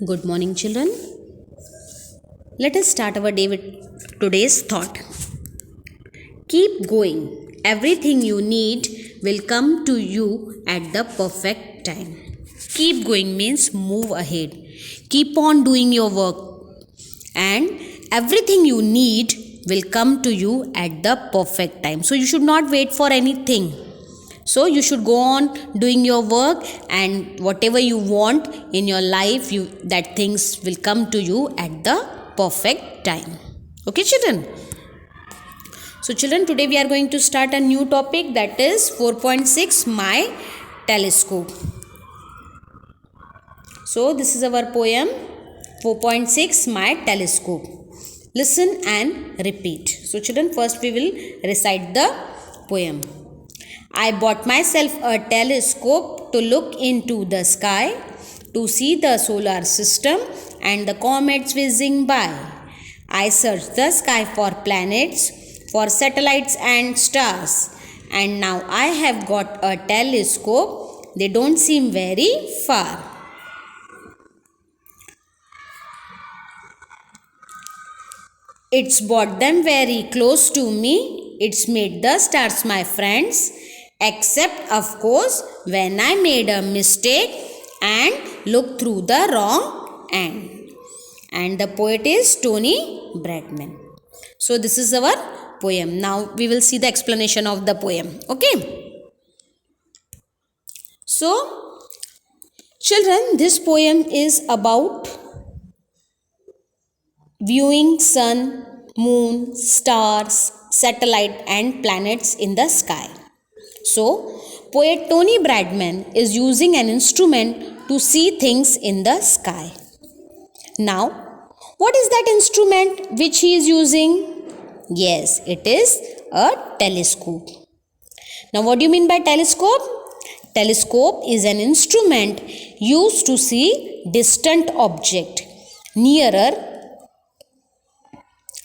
Good morning, children. Let us start our day with today's thought. Keep going. Everything you need will come to you at the perfect time. Keep going means move ahead. Keep on doing your work, and everything you need will come to you at the perfect time. So you should not wait for anything. So you should go on doing your work, and whatever you want in your life, that things will come to you at the perfect time. Okay, children? So children, today we are going to start a new topic, that is 4.6 My Telescope. So this is our poem 4.6 My Telescope. Listen and repeat. So children, first we will recite the poem. I bought myself a telescope to look into the sky, to see the solar system and the comets whizzing by. I searched the sky for planets, for satellites and stars, and now I have got a telescope. They don't seem very far. It's brought them very close to me. It's made the stars my friends, except of course when I made a mistake and looked through the wrong end. And the poet is Tony Bradman. So this is our poem. Now we will see the explanation of the poem. Okay. So children, this poem is about viewing sun, moon, stars, satellite and planets in the sky. So, poet Tony Bradman is using an instrument to see things in the sky. Now, what is that instrument which he is using? Yes, it is a telescope. Now, what do you mean by telescope? Telescope is an instrument used to see distant object nearer.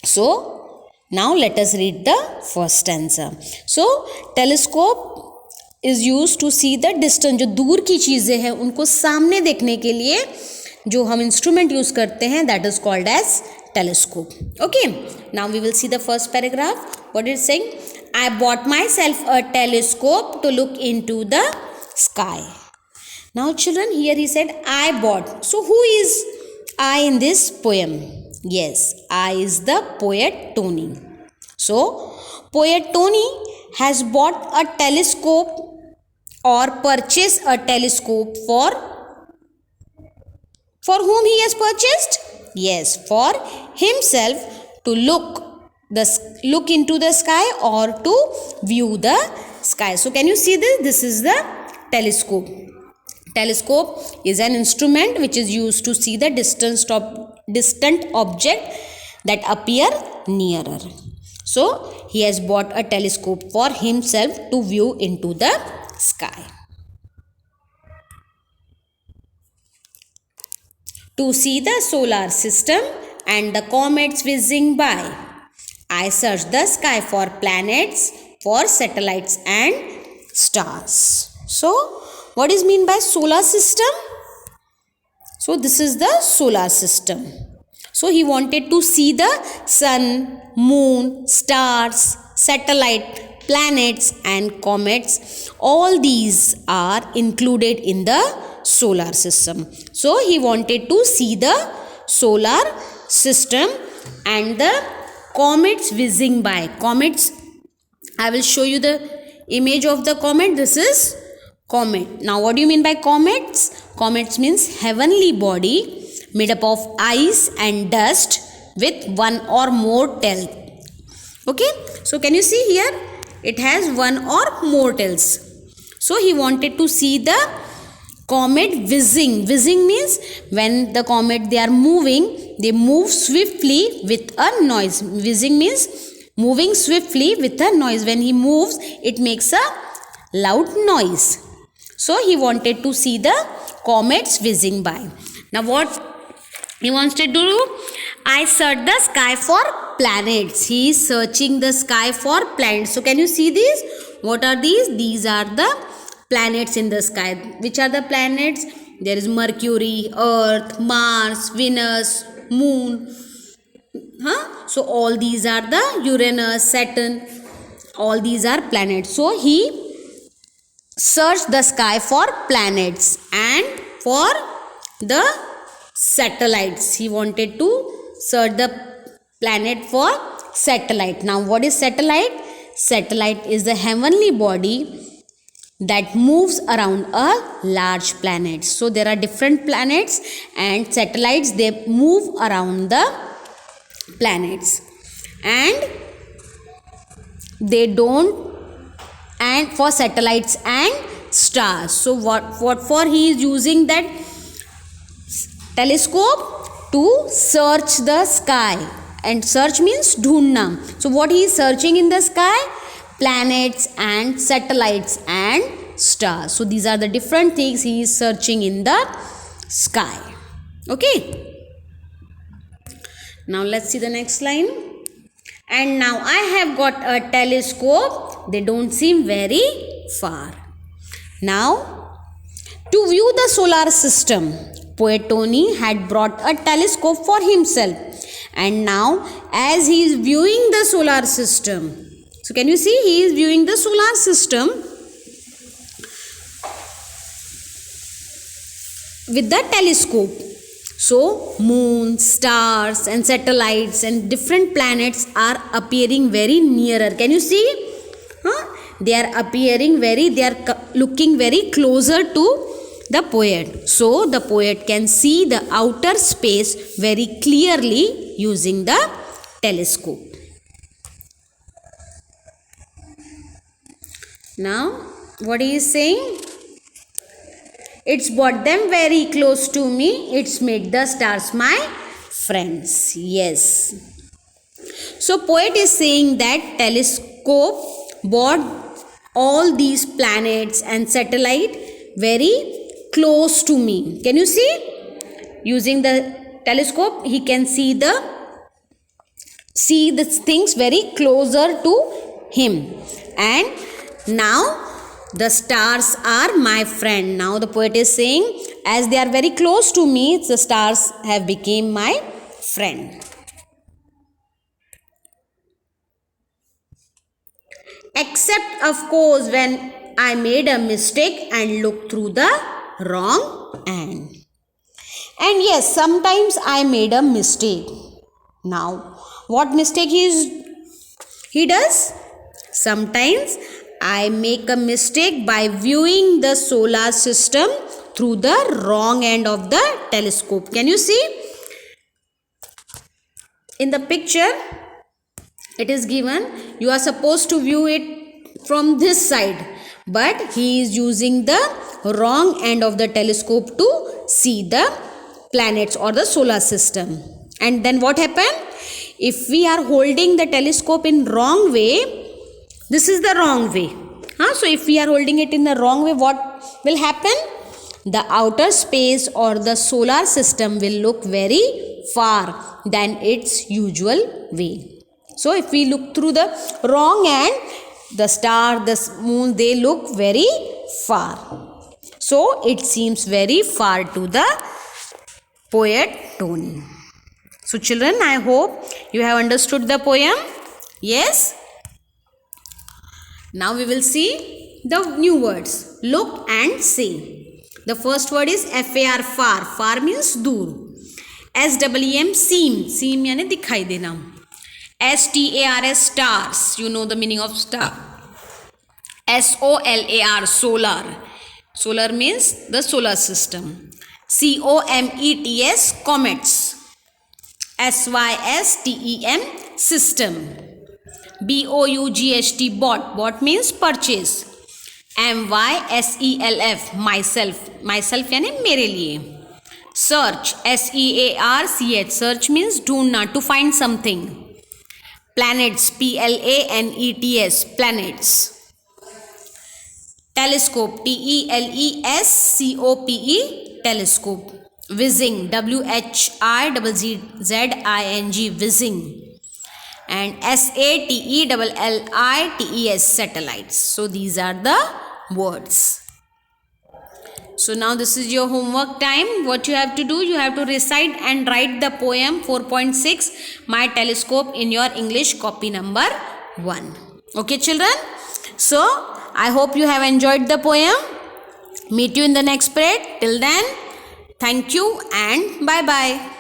So, now let us read the first stanza. So, telescope is used to see the distant, जो दूर की चीज़ें हैं उनको सामने देखने के लिए जो हम इंस्ट्रूमेंट यूज़ करते हैं, that is called as telescope. Okay, now we will see the first paragraph. What it is saying? I bought myself a telescope to look into the sky. Now children, here he said I bought. So who is I in this poem? Yes, I is the poet Tony. So, poet Tony has bought a telescope or purchased a telescope for whom he has purchased? Yes, for himself to look into the sky or to view the sky. So, can you see this? This is the telescope. Telescope is an instrument which is used to see the distant object that appear nearer. So, he has bought a telescope for himself to view into the sky. To see the solar system and the comets whizzing by. I searched the sky for planets, for satellites and stars. So, what is mean by solar system? So, this is the solar system. So, he wanted to see the sun, moon, stars, satellite, planets and comets. All these are included in the solar system. So, he wanted to see the solar system and the comets whizzing by. Comets, I will show you the image of the comet. This is comet. Now, what do you mean by comets? Comets means heavenly body made up of ice and dust with one or more tails. Okay. So, can you see here? It has one or more tails. So, he wanted to see the comet whizzing. Whizzing means when the comet they are moving, they move swiftly with a noise. Whizzing means moving swiftly with a noise. When he moves, it makes a loud noise. So, he wanted to see the comets whizzing by. Now, what he wants to do? I searched the sky for planets. He is searching the sky for planets. So, can you see these? What are these? These are the planets in the sky. Which are the planets? There is Mercury, Earth, Mars, Venus, Moon. So all these are the Uranus, Saturn. All these are planets. So he searched the sky for planets and for the satellites. He wanted to search the planet for satellite. Now what is satellite? Satellite is a heavenly body that moves around a large planet. So there are different planets and satellites, they move around the planets and they don't, and for satellites and stars. So what for he is using that telescope? To search the sky, and search means ढूंढना. So what he is searching in the sky? Planets and satellites and stars. So these are the different things he is searching in the sky. Okay. Now let's see the next line. And now I have got a telescope. They don't seem very far. Now, to view the solar system, poet Tony had brought a telescope for himself. And now, as he is viewing the solar system, so can you see he is viewing the solar system with the telescope. So moon, stars and satellites and different planets are appearing very nearer. Can you see? They are appearing they are looking very closer to the poet. So the poet can see the outer space very clearly using the telescope. Now what he is saying? It's brought them very close to me. It's made the stars my friends. Yes. So poet is saying that telescope brought all these planets and satellite very close to me. Can you see? Using the telescope, he can see the things very closer to him. And now the stars are my friend. Now the poet is saying, as they are very close to me, the stars have become my friend. Except of course when I made a mistake and looked through the wrong end. And yes, sometimes I made a mistake. Now what mistake he does? Sometimes I make a mistake by viewing the solar system through the wrong end of the telescope. Can you see? In the picture, it is given, you are supposed to view it from this side, but he is using the wrong end of the telescope to see the planets or the solar system. And then what happened? If we are holding the telescope in wrong way, this is the wrong way. So if we are holding it in the wrong way, what will happen? The outer space or the solar system will look very far than its usual way. So if we look through the wrong end, the star, the moon, they look very far. So it seems very far to the poet Tony. So children, I hope you have understood the poem. Yes? Now we will see the new words. Look and see. The first word is FAR, far. Far means dur. SEEM, seem. Seem यानी दिखाई देना. STARS, stars. You know the meaning of star. SOLAR, solar. Solar means the solar system. COMETS, comets. SYSTEM, system. BOUGHT, bought. Bought means purchase. MYSELF, myself. Myself यानी मेरे लिए. Search, SEARCH, search means ढूंढना, to find something. Planets, PLANETS, planets. Telescope, TELESCOPE, telescope. Whizzing, WHIZZING, whizzing. And SATELLITES, satellites. So these are the words. So now this is your homework time. What you have to do, you have to recite and write the poem 4.6 My Telescope in your English copy number 1. Okay children. So I hope you have enjoyed the poem. Meet you in the next period. Till then, thank you and bye bye.